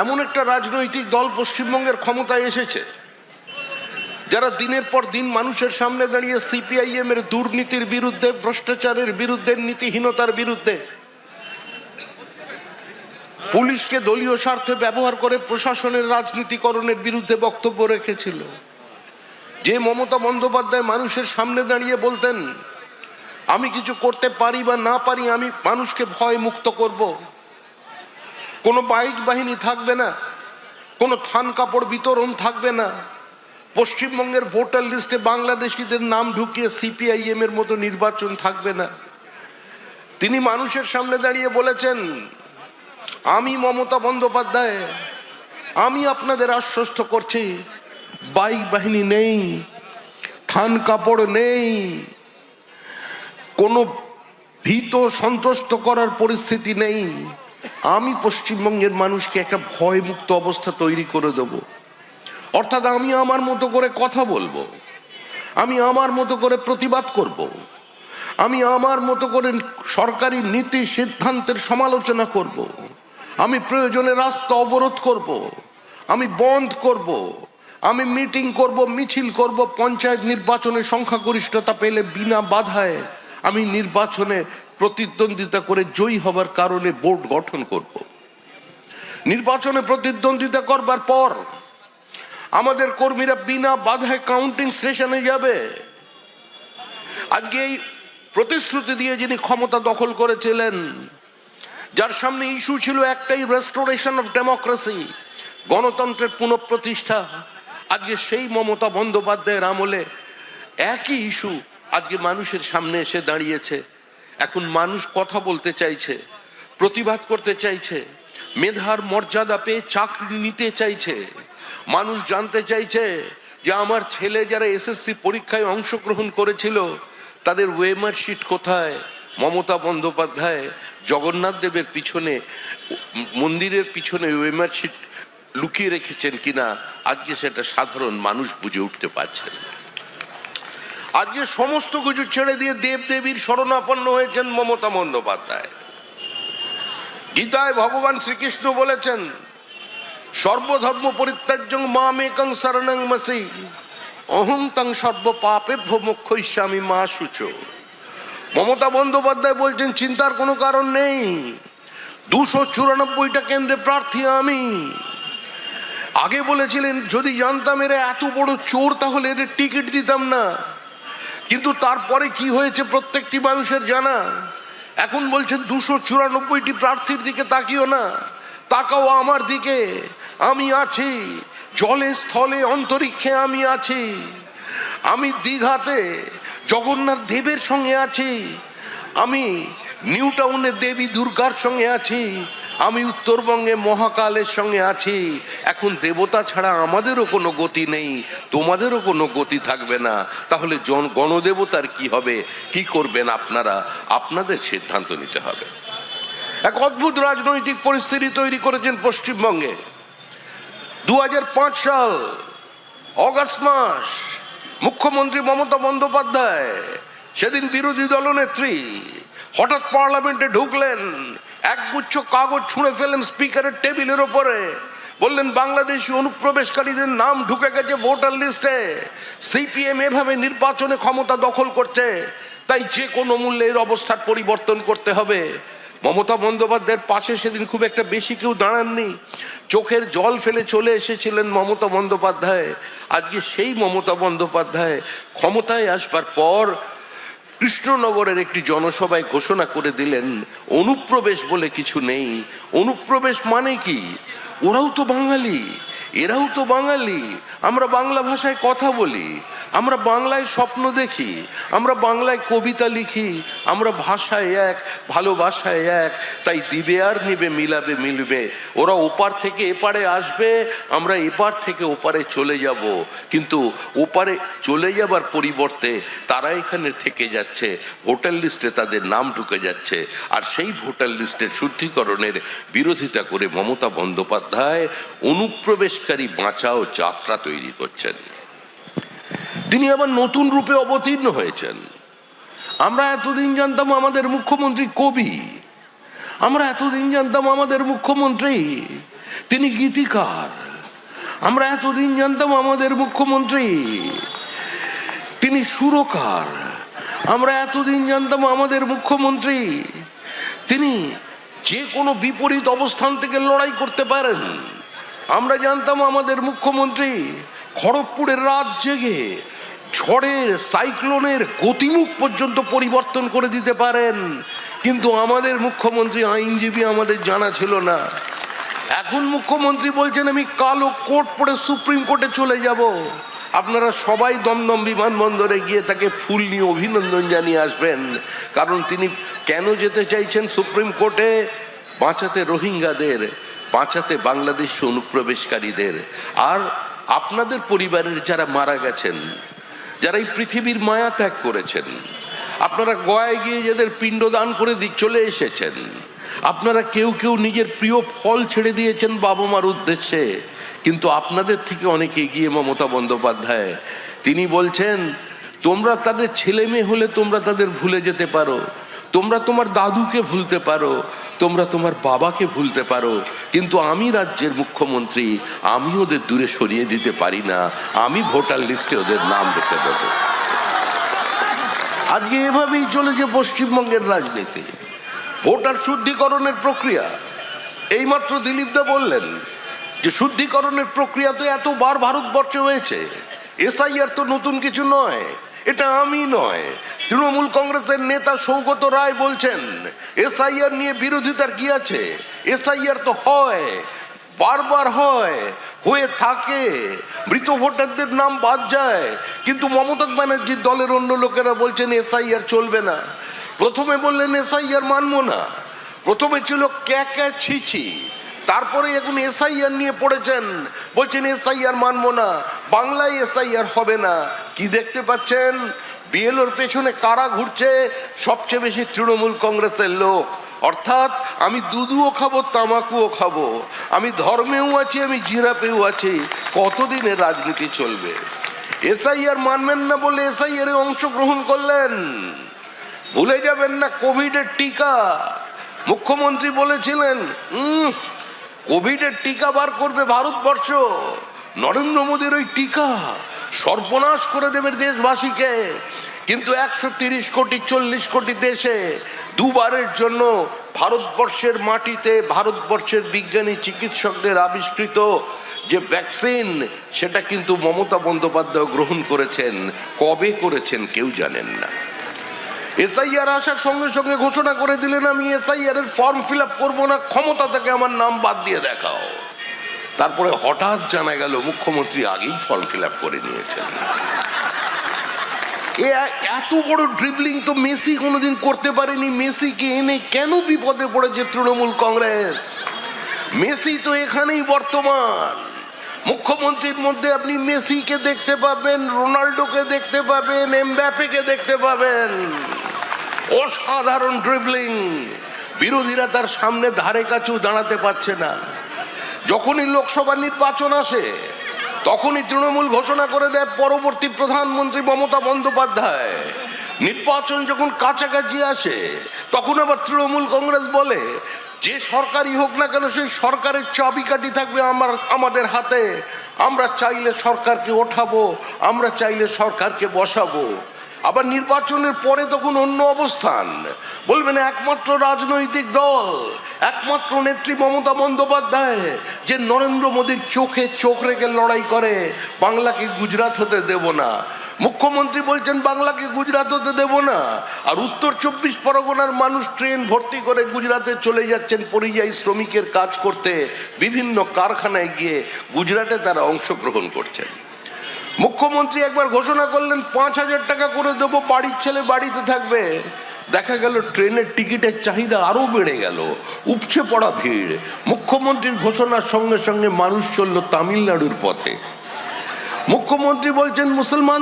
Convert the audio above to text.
এমন একটা রাজনৈতিক দল পশ্চিমবঙ্গের ক্ষমতায় এসেছে যারা দিনের পর দিন মানুষের সামনে দাঁড়িয়ে সিপিআইএম এর দুর্নীতির বিরুদ্ধে, ভ্রষ্টাচারের বিরুদ্ধে, নীতিহীনতার বিরুদ্ধে, পুলিশকে দলীয় স্বার্থে ব্যবহার করে প্রশাসনের রাজনীতিকরণের বিরুদ্ধে বক্তব্য রেখেছিল। যে মমতা বন্দ্যোপাধ্যায় মানুষের সামনে দাঁড়িয়ে বলতেন, আমি কিছু করতে পারি বা না পারি, আমি মানুষকে ভয় মুক্ত করব, কোনো বাইক বাহিনী থাকবে না, কোনো থান কাপড় বিতরণ থাকবে না, পশ্চিমবঙ্গের ভোটার লিস্টে বাংলাদেশিদের নাম ঢুকিয়ে সিপিআইএম এর মতো নির্বাচন থাকবে না। তিনি মানুষের সামনে দাঁড়িয়ে বলেছেন, আমি মমতা বন্দ্যোপাধ্যায়, আমি আপনাদের আশ্বস্ত করছি, বাইক বাহিনী নেই, থান কাপড় নেই, কোনো ভীত সন্ত্রস্ত করার পরিস্থিতি নেই। আমি পশ্চিমবঙ্গের মানুষকে একটা ভয়মুক্ত অবস্থা তৈরি করে দেব। অর্থাৎ আমি আমার মতো করে কথা বলবো, আমি আমার মতো করে প্রতিবাদ করব, আমি আমার মতো করে সরকারি নীতি সিদ্ধান্তের সমালোচনা করব, আমি প্রয়োজনে রাস্তা অবরোধ করব, আমি বন্ধ করব, আমি মিটিং করব, মিছিল করব, পঞ্চায়েত নির্বাচনে সংখ্যাগরিষ্ঠতা পেলে বিনা বাধায় আমি নির্বাচনে প্রতিদ্বন্দ্বিতা করে জয়ী হবার কারণে বোর্ড গঠন করব। নির্বাচনে প্রতিদ্বন্দ্বিতা করবার পর আমাদের কর্মীরা বিনা বাধায় কাউন্টিং স্টেশনে যাবে। আজকে এই প্রতিশ্রুতি দিয়ে যিনি ক্ষমতা দখল করেছিলেন, যার সামনে ইস্যু ছিল একটাই, রেস্টোরেশন অফ ডেমোক্রেসি, গণতন্ত্রের পুনঃপ্রতিষ্ঠা, আজকে সেই মমতা বন্দ্যোপাধ্যায়ের আমলে একই ইস্যু আজকে মানুষের সামনে এসে দাঁড়িয়েছে। এখন মানুষ কথা বলতে চাইছে, প্রতিবাদ করতে চাইছে, মেধার মর্যাদা পেয়ে চাকরি নিতে চাইছে। মানুষ জানতে চাইছে যে আমার ছেলে যারা এসএসসি পরীক্ষায় অংশগ্রহণ করেছিল তাদের ওয়েমার শিট কোথায়? মমতা বন্দ্যোপাধ্যায় জগন্নাথ দেবের পিছনে, মন্দিরের পিছনে ওয়েমার শিট লুকিয়ে রেখেছেন কিনা আজকে সেটা সাধারণ মানুষ বুঝে উঠতে পারছেন। আজকে সমস্ত কিছু ছেড়ে দিয়ে দেবদেবীর শরণাপন্ন হয়েছেন মমতা বন্দ্যোপাধ্যায়। গীতায় ভগবান শ্রীকৃষ্ণ বলেছেন, সর্বধর্ম পরিত্যাজ্যং মামেকং শরণং মসি অহং তং সর্ব পাপেভ্যো মোক্ষয়িষ্যামি মা শুচো। মমতা বন্দ্যোপাধ্যায় বলছেন, চিন্তার কোনো কারণ নেই, 294টা কেন্দ্রে প্রার্থী আমি। আগে বলেছিলেন যদি জানতাম এরা এত বড় চোর তাহলে এদের টিকিট দিতাম না, কিন্তু তারপরে কি হয়েছে প্রত্যেকটি মানুষের জানা। এখন বলছেন 294টি প্রার্থীর দিকে তাকিও না, তাকাও আমার দিকে, আমি আছি, জলে স্থলে অন্তরিক্ষে আমি আছি, আমি দীঘাতে জগন্নাথ দেবের সঙ্গে আছি, আমি নিউ টাউনে দেবী দুর্গার সঙ্গে আছি, আমি উত্তরবঙ্গে মহাকালের সঙ্গে আছি। এখন দেবতা ছাড়া আমাদেরও কোনো গতি নেই, তোমাদেরও কোনো গতি থাকবে না। তাহলে গণদেবতার কি হবে, কি করবেন আপনারা? আপনাদের সিদ্ধান্ত নিতে হবে। এক অদ্ভুত রাজনৈতিক পরিস্থিতি তৈরি করেছেন পশ্চিমবঙ্গে। 2005 সাল অগাস্ট মাস, মুখ্যমন্ত্রী মমতা বন্দ্যোপাধ্যায়, সেদিন বিরোধী দলনেত্রী, হঠাৎ পার্লামেন্টে ঢুকলেন, একগুচ্ছ কাগজ ছুঁড়ে ফেলেন স্পিকারের টেবিলের ওপরে, বললেন বাংলাদেশি অনুপ্রবেশকারীদের নাম ঢুকে গেছে ভোটার লিস্টে, সিপিএম এভাবে নির্বাচনে ক্ষমতা দখল করছে, তাই যে কোনো মূল্যে এর অবস্থার পরিবর্তন করতে হবে। মমতা বন্দ্যোপাধ্যায়ের পাশে সেদিন খুব একটা বেশি কেউ দাঁড়াননি, চোখের জল ফেলে চলে এসেছিলেন মমতা বন্দ্যোপাধ্যায়। আজকে সেই মমতা বন্দ্যোপাধ্যায় ক্ষমতায় আসবার পর কৃষ্ণনগরের একটি জনসভায় ঘোষণা করে দিলেন অনুপ্রবেশ বলে কিছু নেই। অনুপ্রবেশ মানে কি? ওরাও তো বাঙালি, এরাও তো বাঙালি, আমরা বাংলা ভাষায় কথা বলি, আমরা বাংলায় স্বপ্ন দেখি, আমরা বাংলায় কবিতা লিখি, আমরা ভাষায় এক, ভালোবাসায় এক, তাই দিবে আর নিবে, মিলাবে মিলবে। ওরা ওপার থেকে এপারে আসবে, আমরা এপার থেকে ওপারে চলে যাব, কিন্তু ওপারে চলে যাবার পরিবর্তে তারা এখানে থেকে যাচ্ছে, ভোটার লিস্টে তাদের নাম ঢুকে যাচ্ছে। আর সেই ভোটার লিস্টের শুদ্ধিকরণের বিরোধিতা করে মমতা বন্দ্যোপাধ্যায় অনুপ্রবেশকারী বাঁচাও যাত্রা তৈরি করছেন। তিনি আবার নতুন রূপে অবতীর্ণ হয়েছেন। আমরা এতদিন জানতাম আমাদের মুখ্যমন্ত্রী কবি, আমরা এতদিন জানতাম আমাদের মুখ্যমন্ত্রী তিনি গীতিকার। আমরা এতদিন জানতাম আমাদের মুখ্যমন্ত্রী তিনি সুরকার। আমরা এতদিন জানতাম আমাদের মুখ্যমন্ত্রী তিনি যে কোনো বিপরীত অবস্থান থেকে লড়াই করতে পারেন। আমরা জানতাম আমাদের মুখ্যমন্ত্রী খড়গপুরের রাত জেগে ঝড়ের সাইক্লোনের গতিমুখ পর্যন্ত পরিবর্তন করে দিতে পারেন, কিন্তু আমাদের মুখ্যমন্ত্রী আইনজীবী আমাদের জানা ছিল না। এখন মুখ্যমন্ত্রী বলছেন আমি কালো কোট পরে সুপ্রিম কোর্টে চলে যাব। আপনারা সবাই দমদম বিমানবন্দরে গিয়ে তাকে ফুল নিয়ে অভিনন্দন জানিয়ে আসবেন, কারণ তিনি কেন যেতে চাইছেন সুপ্রিম কোর্টে? বাঁচাতে রোহিঙ্গাদের, বাঁচাতে বাংলাদেশি অনুপ্রবেশকারীদের, আর আপনাদের পরিবারের যারা মারা গেছেন, যারা এই পৃথিবীর মায়া ত্যাগ করেছেন। আপনারা গয়ায় গিয়ে যাদের পিণ্ডদান করে চলে এসেছেন, আপনারা কেউ কেউ নিজের প্রিয় ফল ছেড়ে দিয়েছেন বাবা মার উদ্দেশ্যে, কিন্তু আপনাদের থেকে অনেকে এগিয়ে মমতা বন্দ্যোপাধ্যায়। তিনি বলছেন তোমরা তাদের ছেলে মেয়ে হলে তোমরা তাদের ভুলে যেতে পারো, তোমরা তোমার দাদুকে ভুলতে পারো, তোমরা তোমার বাবাকে ভুলতে পারো, কিন্তু আমি রাজ্যের মুখ্যমন্ত্রী, আমি ওদের দূরে সরিয়ে দিতে পারি না, আমি ভোটার লিস্টে ওদের নাম রেখে দেব। আজকে এভাবেই চলেছে পশ্চিমবঙ্গের রাজনীতি। ভোটার শুদ্ধিকরণের প্রক্রিয়া, এইমাত্র দিলীপ দা বললেন যে শুদ্ধিকরণের প্রক্রিয়া তো এতবার ভারতবর্ষে হয়েছে, এসআইআর তো নতুন কিছু নয়, এটা আমি নয়, তৃণমূল কংগ্রেসের নেতা সৌগত রায় বলছেন এসআইআর নিয়ে বিরোধিতার কি আছে? এসআইআর তো হয়, বারবার হয়, হয়ে থাকে, মৃত ভোটারদের নাম বাদ যায়, কিন্তু মমতা ব্যানার্জির দলের অন্য লোকেরা বলছেন এসআইআর চলবে না। প্রথমে বললেন এসআইআর মানবো না, প্রথমে ছিল ক্যা ছিছি, তারপরে এখন এসআইআর নিয়ে পড়েছেন, বলছেন এসআইআর মানবো না, বাংলায় এসআইআর হবে না। কি দেখতে পাচ্ছেন? বিএলওর পেছনে কারা ঘুরছে? সবচেয়ে বেশি তৃণমূল কংগ্রেসের লোক। অর্থাৎ আমি দুধুও খাবো, তামাকুও খাবো, আমি ধর্মেও আছি, আমি জিরাপেও আছি। কতদিনের রাজনীতি চলবে? এসআইআর মানবেন না বলে এসআইআর এ অংশগ্রহণ করলেন। ভুলে যাবেন না কোভিডের টিকা, মুখ্যমন্ত্রী বলেছিলেন কোভিডের টিকা বার করবে ভারতবর্ষ, নরেন্দ্র মোদীর ওই টিকা সর্বনাশ করে দেবে দেশবাসীকে। কিন্তু 130 কোটি 40 কোটি দেশে দুবারের জন্য ভারতবর্ষের মাটিতে ভারতবর্ষের বিজ্ঞানী চিকিৎসকদের আবিষ্কৃত যে ভ্যাকসিন, সেটা কিন্তু মমতা বন্দ্যোপাধ্যায় গ্রহণ করেছেন। কবে করেছেন কেউ জানেন না। এসআইআর আসার সঙ্গে সঙ্গে ঘোষণা করে দিলেন আমি এসআইআর এর ফর্ম ফিল আপ করবো না, ক্ষমতা থেকে আমার নাম বাদ দিয়ে দেখাও। তারপরে হঠাৎ জানা গেল মুখ্যমন্ত্রী আগেই ফর্ম ফিল আপ করে নিয়েছেন। এত বড় ড্রিবলিং তো মেসি কোনোদিন করতে পারেনি। মেসিকে এনে কেন বিপদে পড়েছে তৃণমূল কংগ্রেস? মেসি তো এখানেই বর্তমান। মুখ্যমন্ত্রীর মধ্যে আপনি মেসিকে দেখতে পাবেন, রোনাল্ডোকে দেখতে পাবেন, এমবাপ্পেকে দেখতে পাবেন। অসাধারণ ড্রিবলিং, বিরোধীরা তার সামনে ধারে কাছেও দাঁড়াতে পারছে না। যখনই লোকসভা নির্বাচন আসে তখনই তৃণমূল ঘোষণা করে দেয় পরবর্তী প্রধানমন্ত্রী মমতা বন্দ্যোপাধ্যায়। নির্বাচন যখন কাছাকাছি আসে তখন আবার তৃণমূল কংগ্রেস বলে যে সরকারই হোক না কেন সেই সরকারের চাবিকাঠি থাকবে আমাদের হাতে, আমরা চাইলে সরকারকে ওঠাবো, আমরা চাইলে সরকারকে বসাবো। আবার নির্বাচনের পরে তখন অন্য অবস্থান, বলবেন একমাত্র রাজনৈতিক দল, একমাত্র নেত্রী মমতা বন্দ্যোপাধ্যায় যে নরেন্দ্র মোদীর চোখে চোখ রেখে লড়াই করে, বাংলাকে গুজরাট হতে দেব না। মুখ্যমন্ত্রী বলছেন বাংলাকে গুজরাট হতে দেব না, আর উত্তর 24 পরগনার মানুষ ট্রেন ভর্তি করে গুজরাটে চলে যাচ্ছেন পরিযায়ী শ্রমিকের কাজ করতে, বিভিন্ন কারখানায় গিয়ে গুজরাটে তারা অংশগ্রহণ করছেন। মুখ্যমন্ত্রী একবার ঘোষণা করলেন 5000 টাকা করে দেবো, বাড়ির ছেলে বাড়িতে থাকবে। দেখা গেল ট্রেনের টিকিটের চাহিদা আরো বেড়ে গেল, উপচে পড়া ভিড়। মুখ্যমন্ত্রীর ঘোষণার সঙ্গে সঙ্গে মানুষ চলল তামিলনাড়ুর পথে। মুখ্যমন্ত্রী বলছেন মুসলমান